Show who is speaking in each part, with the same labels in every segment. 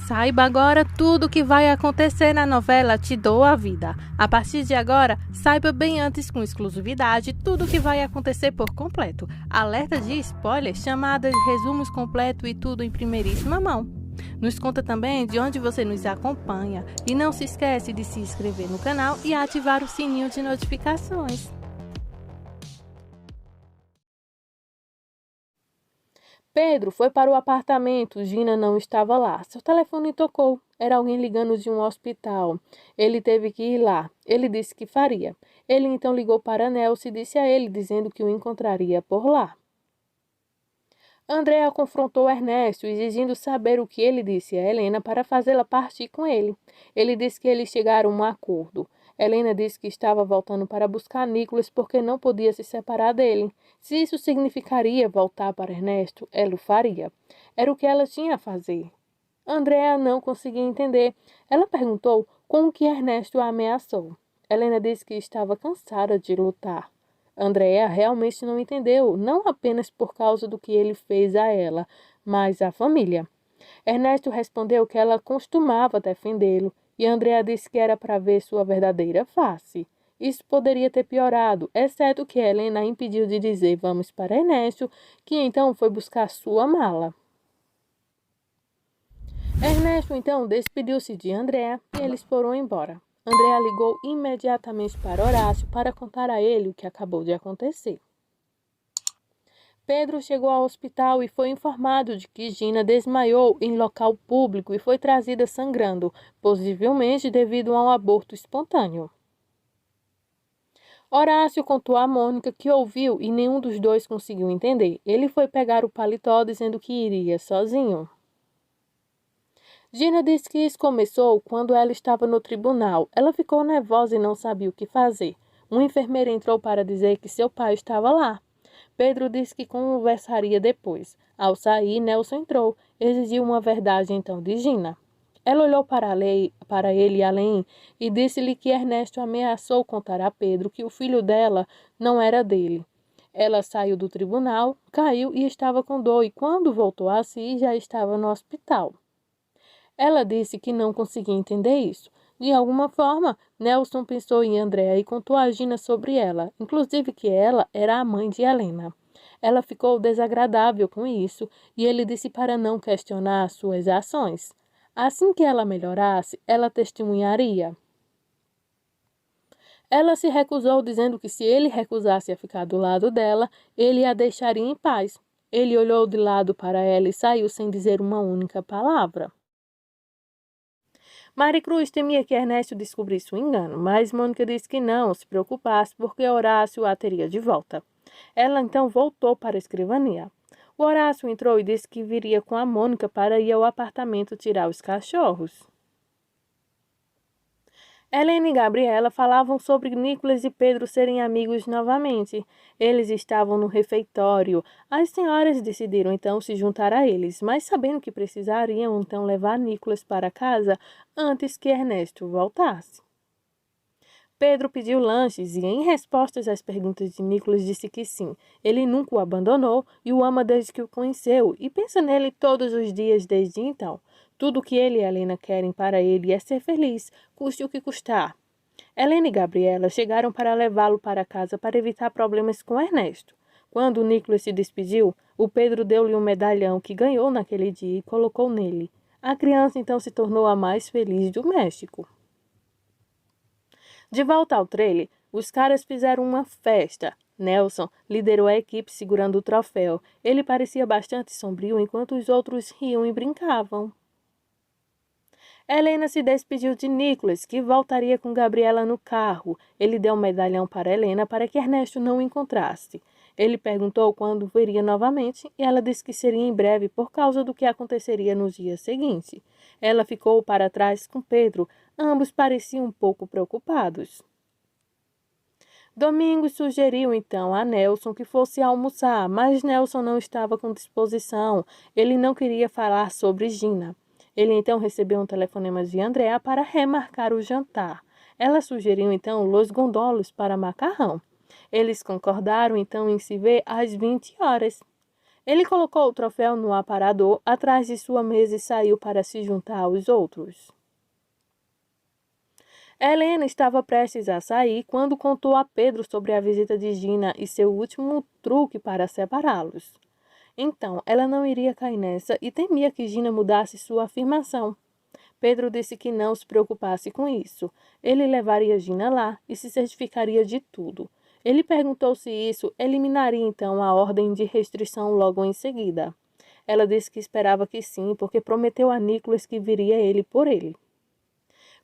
Speaker 1: Saiba agora tudo o que vai acontecer na novela Te Dou a Vida. A partir de agora, saiba bem antes com exclusividade tudo o que vai acontecer por completo. Alerta de spoiler, chamadas, resumos completos e tudo em primeiríssima mão. Nos conta também de onde você nos acompanha e não se esquece de se inscrever no canal e ativar o sininho de notificações. Pedro foi para o apartamento. Gina não estava lá. Seu telefone tocou. Era alguém ligando de um hospital. Ele teve que ir lá. Ele disse que faria. Ele então ligou para Nelson e disse a ele, dizendo que o encontraria por lá. Andréa confrontou Ernesto, exigindo saber o que ele disse a Helena para fazê-la partir com ele. Ele disse que eles chegaram a um acordo. Helena disse que estava voltando para buscar Nicholas porque não podia se separar dele. Se isso significaria voltar para Ernesto, ela o faria. Era o que ela tinha a fazer. Andréa não conseguia entender. Ela perguntou como que Ernesto a ameaçou. Helena disse que estava cansada de lutar. Andréa realmente não entendeu, não apenas por causa do que ele fez a ela, mas à família. Ernesto respondeu que ela costumava defendê-lo, e Andréa disse que era para ver sua verdadeira face. Isso poderia ter piorado, exceto que Helena impediu de dizer vamos para Ernesto, que então foi buscar sua mala. Ernesto então despediu-se de Andréa e eles foram embora. Andréa ligou imediatamente para Horácio para contar a ele o que acabou de acontecer. Pedro chegou ao hospital e foi informado de que Gina desmaiou em local público e foi trazida sangrando, possivelmente devido a um aborto espontâneo. Horácio contou a Mônica que ouviu e nenhum dos dois conseguiu entender. Ele foi pegar o paletó dizendo que iria sozinho. Gina disse que isso começou quando ela estava no tribunal. Ela ficou nervosa e não sabia o que fazer. Uma enfermeira entrou para dizer que seu pai estava lá. Pedro disse que conversaria depois. Ao sair, Nelson entrou. Exigiu uma verdade então de Gina. Ela olhou para ele além e disse-lhe que Ernesto ameaçou contar a Pedro que o filho dela não era dele. Ela saiu do tribunal, caiu e estava com dor e quando voltou a si já estava no hospital. Ela disse que não conseguia entender isso. De alguma forma, Nelson pensou em Andréa e contou a Gina sobre ela, inclusive que ela era a mãe de Helena. Ela ficou desagradável com isso e ele disse para não questionar suas ações. Assim que ela melhorasse, ela testemunharia. Ela se recusou, dizendo que se ele recusasse a ficar do lado dela, ele a deixaria em paz. Ele olhou de lado para ela e saiu sem dizer uma única palavra. Maricruz temia que Ernesto descobrisse o engano, mas Mônica disse que não se preocupasse porque Horácio a teria de volta. Ela então voltou para a escrivania. O Horácio entrou e disse que viria com a Mônica para ir ao apartamento tirar os cachorros. Helena e Gabriela falavam sobre Nicholas e Pedro serem amigos novamente. Eles estavam no refeitório. As senhoras decidiram então se juntar a eles, mas sabendo que precisariam então levar Nicholas para casa antes que Ernesto voltasse. Pedro pediu lanches e, em respostas às perguntas de Nicholas, disse que sim. Ele nunca o abandonou e o ama desde que o conheceu e pensa nele todos os dias desde então. Tudo o que ele e Helena querem para ele é ser feliz, custe o que custar. Helena e Gabriela chegaram para levá-lo para casa para evitar problemas com Ernesto. Quando Nicholas se despediu, o Pedro deu-lhe um medalhão que ganhou naquele dia e colocou nele. A criança então se tornou a mais feliz do México. De volta ao trailer, os caras fizeram uma festa. Nelson liderou a equipe segurando o troféu. Ele parecia bastante sombrio enquanto os outros riam e brincavam. Helena se despediu de Nicholas, que voltaria com Gabriela no carro. Ele deu um medalhão para Helena para que Ernesto não o encontrasse. Ele perguntou quando veria novamente e ela disse que seria em breve por causa do que aconteceria nos dias seguintes. Ela ficou para trás com Pedro. Ambos pareciam um pouco preocupados. Domingos sugeriu então a Nelson que fosse almoçar, mas Nelson não estava com disposição. Ele não queria falar sobre Gina. Ele então recebeu um telefonema de Andréa para remarcar o jantar. Ela sugeriu então Los Gondolos para macarrão. Eles concordaram então em se ver às 20 horas. Ele colocou o troféu no aparador atrás de sua mesa e saiu para se juntar aos outros. Helena estava prestes a sair quando contou a Pedro sobre a visita de Gina e seu último truque para separá-los. Então, ela não iria cair nessa e temia que Gina mudasse sua afirmação. Pedro disse que não se preocupasse com isso. Ele levaria Gina lá e se certificaria de tudo. Ele perguntou se isso eliminaria então a ordem de restrição logo em seguida. Ela disse que esperava que sim, porque prometeu a Nicholas que viria ele por ele.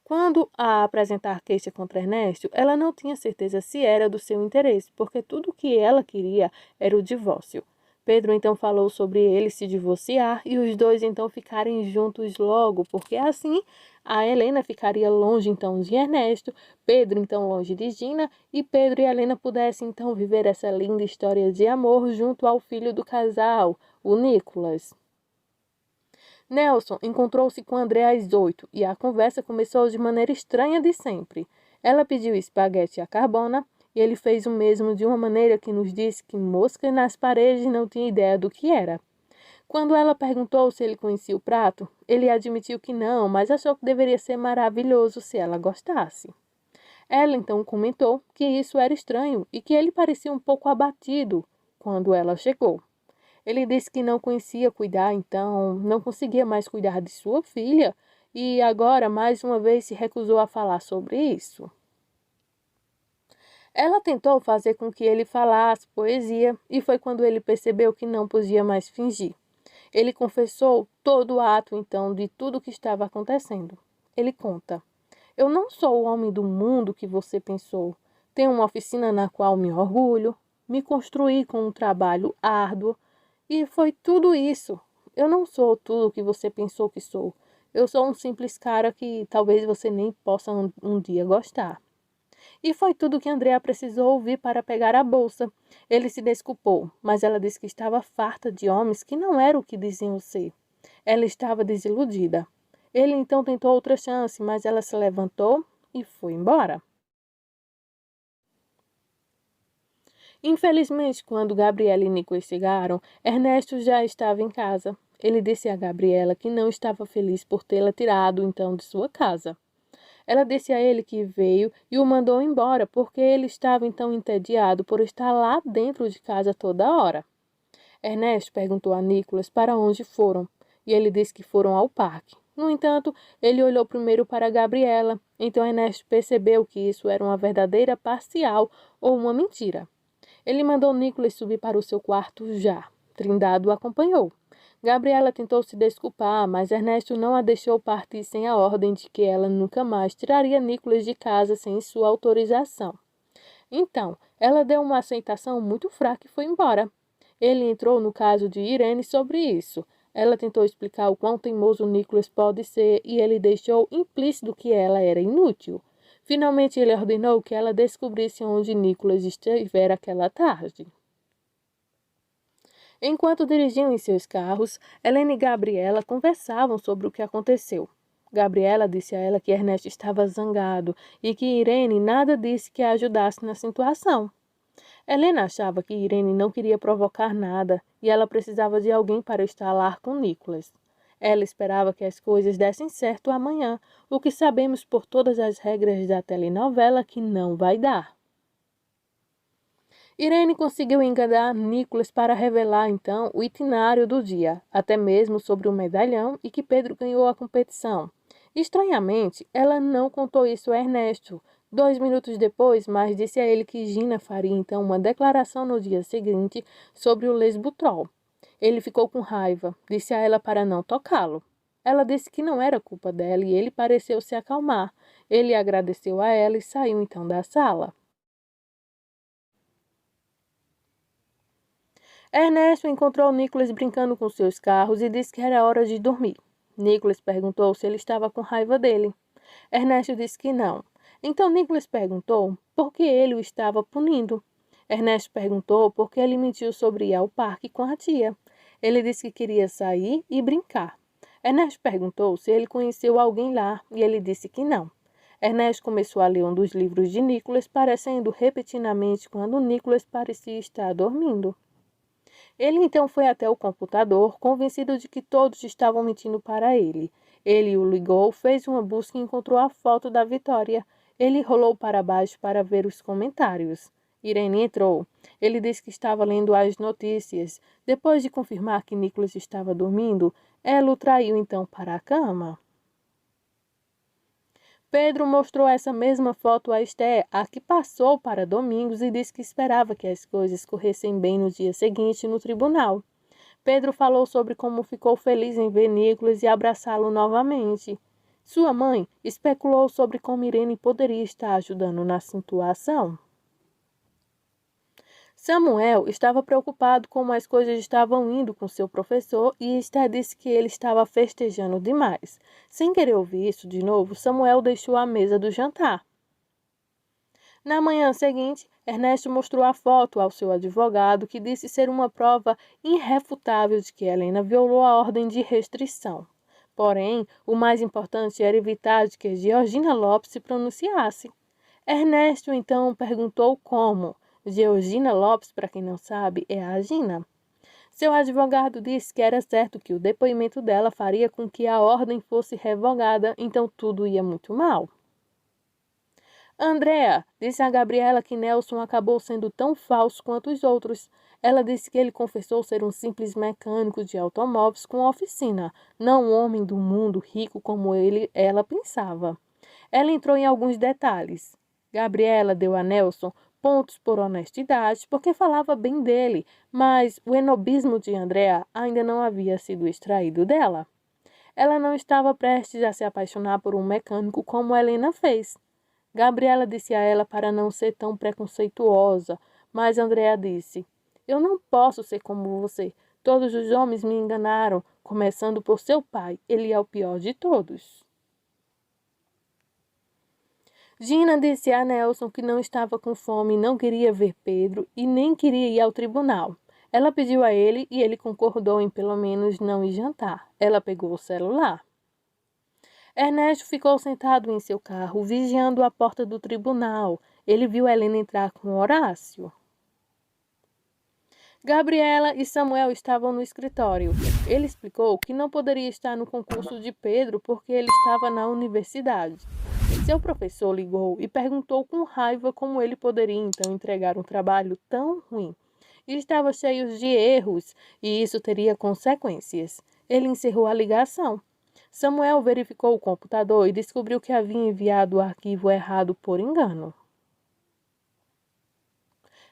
Speaker 1: Quando a apresentar queixa contra Ernesto, ela não tinha certeza se era do seu interesse, porque tudo o que ela queria era o divórcio. Pedro então falou sobre ele se divorciar e os dois então ficarem juntos logo, porque assim a Helena ficaria longe então de Ernesto, Pedro então longe de Gina e Pedro e Helena pudessem então viver essa linda história de amor junto ao filho do casal, o Nicholas. Nelson encontrou-se com André às 8 e a conversa começou de maneira estranha de sempre. Ela pediu espaguete à carbona e ele fez o mesmo de uma maneira que nos disse que mosca nas paredes não tinha ideia do que era. Quando ela perguntou se ele conhecia o prato, ele admitiu que não, mas achou que deveria ser maravilhoso se ela gostasse. Ela então comentou que isso era estranho e que ele parecia um pouco abatido quando ela chegou. Ele disse que não conhecia cuidar, então não conseguia mais cuidar de sua filha e agora mais uma vez se recusou a falar sobre isso. Ela tentou fazer com que ele falasse poesia e foi quando ele percebeu que não podia mais fingir. Ele confessou todo o ato então de tudo o que estava acontecendo. Ele conta: "Eu não sou o homem do mundo que você pensou. Tenho uma oficina na qual me orgulho, me construí com um trabalho árduo. E foi tudo isso. Eu não sou tudo o que você pensou que sou. Eu sou um simples cara que talvez você nem possa um dia gostar." E foi tudo que Andrea precisou ouvir para pegar a bolsa. Ele se desculpou, mas ela disse que estava farta de homens que não eram o que diziam ser. Ela estava desiludida. Ele então tentou outra chance, mas ela se levantou e foi embora. Infelizmente, quando Gabriela e Nico chegaram, Ernesto já estava em casa. Ele disse a Gabriela que não estava feliz por tê-la tirado então de sua casa. Ela disse a ele que veio e o mandou embora porque ele estava então entediado por estar lá dentro de casa toda hora. Ernesto perguntou a Nicholas para onde foram e ele disse que foram ao parque. No entanto, ele olhou primeiro para Gabriela, então Ernesto percebeu que isso era uma verdadeira parcial ou uma mentira. Ele mandou Nicholas subir para o seu quarto já. Trindade o acompanhou. Gabriela tentou se desculpar, mas Ernesto não a deixou partir sem a ordem de que ela nunca mais tiraria Nicholas de casa sem sua autorização. Então, ela deu uma aceitação muito fraca e foi embora. Ele entrou no caso de Irene sobre isso. Ela tentou explicar o quão teimoso Nicholas pode ser e ele deixou implícito que ela era inútil. Finalmente, ele ordenou que ela descobrisse onde Nicholas estivera aquela tarde. Enquanto dirigiam em seus carros, Helena e Gabriela conversavam sobre o que aconteceu. Gabriela disse a ela que Ernesto estava zangado e que Irene nada disse que a ajudasse na situação. Helena achava que Irene não queria provocar nada e ela precisava de alguém para estar lá com Nicholas. Ela esperava que as coisas dessem certo amanhã, o que sabemos por todas as regras da telenovela que não vai dar. Irene conseguiu enganar Nicholas para revelar então o itinerário do dia, até mesmo sobre o medalhão e que Pedro ganhou a competição. Estranhamente, ela não contou isso a Ernesto. 2 minutos depois, mas disse a ele que Gina faria então uma declaração no dia seguinte sobre o lesbutrol. Ele ficou com raiva, disse a ela para não tocá-lo. Ela disse que não era culpa dela e ele pareceu se acalmar. Ele agradeceu a ela e saiu então da sala. Ernesto encontrou Nicholas brincando com seus carros e disse que era hora de dormir. Nicholas perguntou se ele estava com raiva dele. Ernesto disse que não. Então Nicholas perguntou por que ele o estava punindo. Ernesto perguntou por que ele mentiu sobre ir ao parque com a tia. Ele disse que queria sair e brincar. Ernesto perguntou se ele conheceu alguém lá e ele disse que não. Ernesto começou a ler um dos livros de Nicholas, parecendo repetidamente quando Nicholas parecia estar dormindo. Ele então foi até o computador, convencido de que todos estavam mentindo para ele. Ele o ligou, fez uma busca e encontrou a foto da Vitória. Ele rolou para baixo para ver os comentários. Irene entrou. Ele disse que estava lendo as notícias. Depois de confirmar que Nicholas estava dormindo, ela o traiu então para a cama. Pedro mostrou essa mesma foto a Esther, a que passou para Domingos e disse que esperava que as coisas corressem bem no dia seguinte no tribunal. Pedro falou sobre como ficou feliz em ver Nicholas e abraçá-lo novamente. Sua mãe especulou sobre como Irene poderia estar ajudando na situação. Samuel estava preocupado como as coisas estavam indo com seu professor e Esther disse que ele estava festejando demais. Sem querer ouvir isso de novo, Samuel deixou a mesa do jantar. Na manhã seguinte, Ernesto mostrou a foto ao seu advogado, que disse ser uma prova irrefutável de que Helena violou a ordem de restrição. Porém, o mais importante era evitar de que Georgina Lopes se pronunciasse. Ernesto então perguntou como. Georgina Lopes, para quem não sabe, é a Gina. Seu advogado disse que era certo que o depoimento dela faria com que a ordem fosse revogada, então tudo ia muito mal. Andrea disse a Gabriela que Nelson acabou sendo tão falso quanto os outros. Ela disse que ele confessou ser um simples mecânico de automóveis com oficina, não um homem do mundo rico como ela pensava. Ela entrou em alguns detalhes. Gabriela deu a Nelson pontos por honestidade, porque falava bem dele, mas o enobismo de Andrea ainda não havia sido extraído dela. Ela não estava prestes a se apaixonar por um mecânico como Helena fez. Gabriela disse a ela para não ser tão preconceituosa, mas Andrea disse: Eu não posso ser como você. Todos os homens me enganaram, começando por seu pai. Ele é o pior de todos. Gina disse a Nelson que não estava com fome, não queria ver Pedro e nem queria ir ao tribunal. Ela pediu a ele e ele concordou em pelo menos não ir jantar. Ela pegou o celular. Ernesto ficou sentado em seu carro, vigiando a porta do tribunal. Ele viu Helena entrar com Horácio. Gabriela e Samuel estavam no escritório. Ele explicou que não poderia estar no concurso de Pedro porque ele estava na universidade. Seu professor ligou e perguntou com raiva como ele poderia então entregar um trabalho tão ruim. E estava cheio de erros e isso teria consequências. Ele encerrou a ligação. Samuel verificou o computador e descobriu que havia enviado o arquivo errado por engano.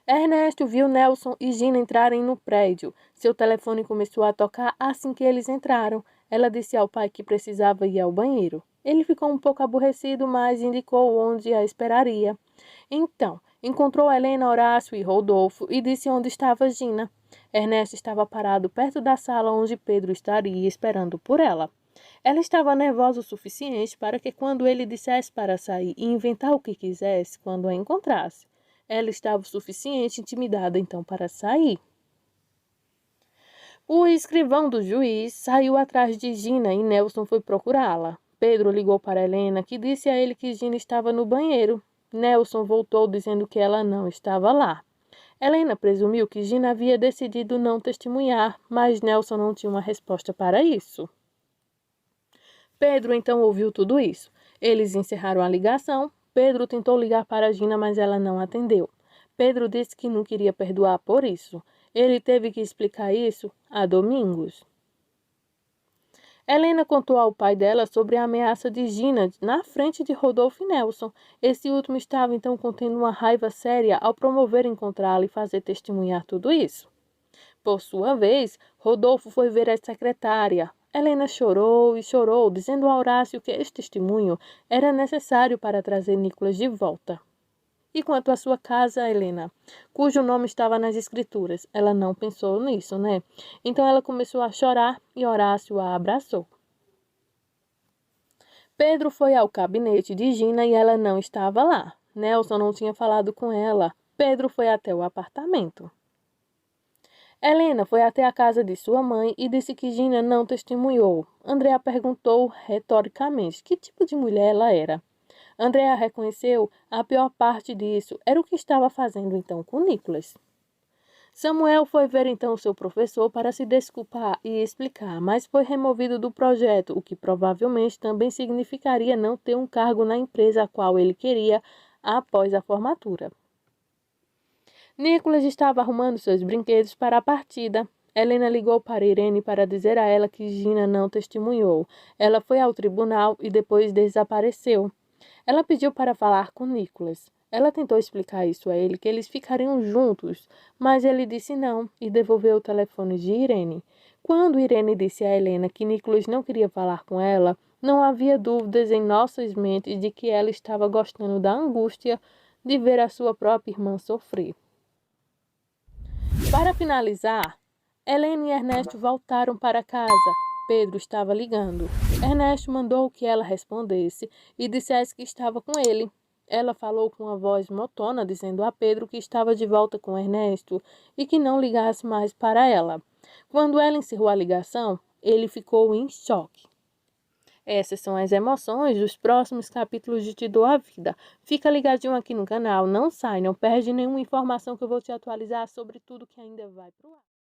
Speaker 1: Ernesto viu Nelson e Gina entrarem no prédio. Seu telefone começou a tocar assim que eles entraram. Ela disse ao pai que precisava ir ao banheiro. Ele ficou um pouco aborrecido, mas indicou onde a esperaria. Então, encontrou Helena, Horácio e Rodolfo e disse onde estava Gina. Ernesto estava parado perto da sala onde Pedro estaria esperando por ela. Ela estava nervosa o suficiente para que quando ele dissesse para sair e inventar o que quisesse quando a encontrasse, ela estava o suficiente intimidada então para sair. O escrivão do juiz saiu atrás de Gina e Nelson foi procurá-la. Pedro ligou para Helena, que disse a ele que Gina estava no banheiro. Nelson voltou dizendo que ela não estava lá. Helena presumiu que Gina havia decidido não testemunhar, mas Nelson não tinha uma resposta para isso. Pedro então ouviu tudo isso. Eles encerraram a ligação. Pedro tentou ligar para Gina, mas ela não atendeu. Pedro disse que não queria perdoar por isso. Ele teve que explicar isso a Domingos. Helena contou ao pai dela sobre a ameaça de Gina na frente de Rodolfo e Nelson. Esse último estava então contendo uma raiva séria ao promover encontrá-la e fazer testemunhar tudo isso. Por sua vez, Rodolfo foi ver a secretária. Helena chorou e chorou, dizendo a Horácio que este testemunho era necessário para trazer Nicholas de volta. E quanto à sua casa, Helena, cujo nome estava nas escrituras, ela não pensou nisso, né? Então ela começou a chorar e Horácio a abraçou. Pedro foi ao gabinete de Gina e ela não estava lá. Nelson não tinha falado com ela. Pedro foi até o apartamento. Helena foi até a casa de sua mãe e disse que Gina não testemunhou. Andrea perguntou retoricamente que tipo de mulher ela era. Andrea reconheceu a pior parte disso era o que estava fazendo então com Nicholas. Samuel foi ver então seu professor para se desculpar e explicar, mas foi removido do projeto, o que provavelmente também significaria não ter um cargo na empresa a qual ele queria após a formatura. Nicholas estava arrumando seus brinquedos para a partida. Helena ligou para Irene para dizer a ela que Gina não testemunhou. Ela foi ao tribunal e depois desapareceu. Ela pediu para falar com Nicholas. Ela tentou explicar isso a ele, que eles ficariam juntos, mas ele disse não e devolveu o telefone de Irene. Quando Irene disse a Helena que Nicholas não queria falar com ela, não havia dúvidas em nossas mentes de que ela estava gostando da angústia de ver a sua própria irmã sofrer. Para finalizar, Helena e Ernesto voltaram para casa. Pedro estava ligando. Ernesto mandou que ela respondesse e dissesse que estava com ele. Ela falou com a voz monótona, dizendo a Pedro que estava de volta com Ernesto e que não ligasse mais para ela. Quando ela encerrou a ligação, ele ficou em choque. Essas são as emoções dos próximos capítulos de Te Dou a Vida. Fica ligadinho aqui no canal, não sai, não perde nenhuma informação que eu vou te atualizar sobre tudo que ainda vai pro ar.